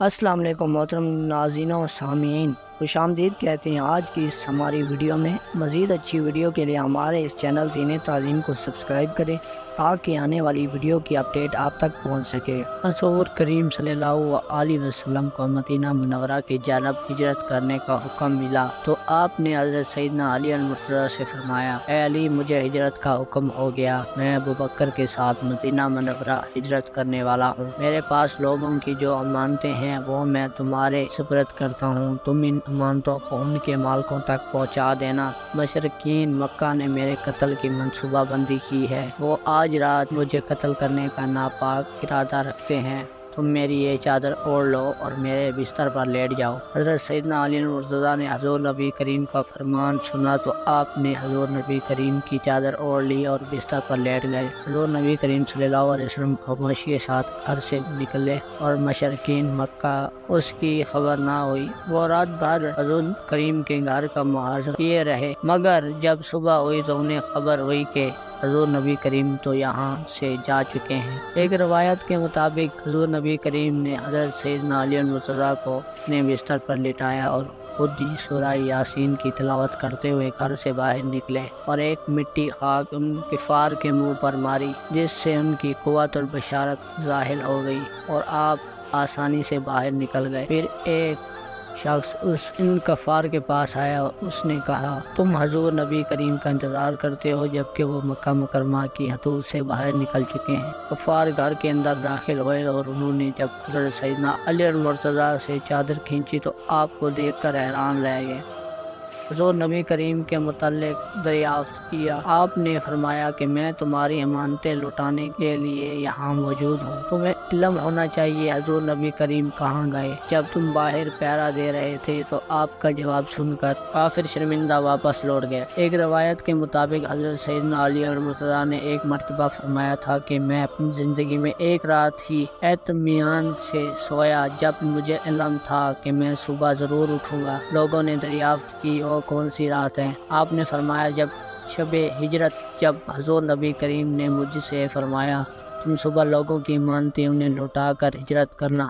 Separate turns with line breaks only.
السلام علیکم محترم ناظرین و سامعین، خوش آمدید کہتے ہیں آج کی اس ہماری ویڈیو میں۔ مزید اچھی ویڈیو کے لیے ہمارے اس چینل دین تعلیم کو سبسکرائب کریں تاکہ آنے والی ویڈیو کی اپڈیٹ آپ تک پہنچ سکے۔ حضور کریم صلی اللہ علیہ وسلم کو مدینہ منورہ کی جانب ہجرت کرنے کا حکم ملا تو آپ نے حضرت سیدنا علی المرتضیٰ سے فرمایا، اے علی، مجھے ہجرت کا حکم ہو گیا، میں ابوبکر کے ساتھ مدینہ منورہ ہجرت کرنے والا ہوں۔ میرے پاس لوگوں کی جو امانتیں ہیں وہ میں تمہارے سپرد کرتا ہوں، تم ان امانتوں کو ان کے مالکوں تک پہنچا دینا۔ مشرکین مکہ نے میرے قتل کی منصوبہ بندی کی ہے، وہ آج رات مجھے قتل کرنے کا ناپاک ارادہ رکھتے ہیں، تم میری یہ چادر اوڑھ لو اور میرے بستر پر لیٹ جاؤ۔ حضرت سیدنا علی المرتضیٰ نے حضور نبی کریم کا فرمان سنا تو آپ نے حضور نبی کریم کی چادر اوڑھ لی اور بستر پر لیٹ گئے۔ حضور نبی کریم صلی اللہ علیہ وسلم خاموشی کے ساتھ گھر سے نکلے اور مشرکین مکہ اس کی خبر نہ ہوئی۔ وہ رات بھر حضور کریم کے گھر کا محاصرہ کیے رہے، مگر جب صبح ہوئی تو انہیں خبر ہوئی کہ حضور نبی کریم تو یہاں سے جا چکے ہیں۔ ایک روایت کے مطابق حضور نبی کریم نے حضرت سیدنا علی المرتضیٰ کو اپنے بستر پر لٹایا اور خود ہی سورہ یاسین کی تلاوت کرتے ہوئے گھر سے باہر نکلے اور ایک مٹی خاک ان کفار کے منہ پر ماری، جس سے ان کی قوت البشارت ظاہر ہو گئی اور آپ آسانی سے باہر نکل گئے۔ پھر ایک شخص ان کفار کے پاس آیا اور اس نے کہا، تم حضور نبی کریم کا انتظار کرتے ہو جبکہ وہ مکہ مکرمہ کی حدود سے باہر نکل چکے ہیں۔ کفار گھر کے اندر داخل ہوئے اور انہوں نے جب حضرت سیدنا علی المرتضیٰ سے چادر کھینچی تو آپ کو دیکھ کر حیران رہ گئے۔ حضور نبی کریم کے متعلق دریافت کیا، آپ نے فرمایا کہ میں تمہاری امانتیں لوٹانے کے لیے یہاں موجود ہوں، تمہیں علم ہونا چاہیے حضور نبی کریم کہاں گئے۔ جب تم باہر پہرا دے رہے تھے تو آپ کا جواب سن کر کافر شرمندہ واپس لوٹ گئے۔ ایک روایت کے مطابق حضرت سیدنا علی المرتضیٰ نے ایک مرتبہ فرمایا تھا کہ میں اپنی زندگی میں ایک رات ہی اطمینان سے سویا جب مجھے علم تھا کہ میں صبح ضرور اٹھوں گا۔ لوگوں نے دریافت کی، وہ کون سی رات ہے؟ آپ نے فرمایا، جب شب ہجرت، جب حضور نبی کریم نے مجھ سے فرمایا تم صبح لوگوں کی امانتیں انہیں لوٹا کر ہجرت کرنا۔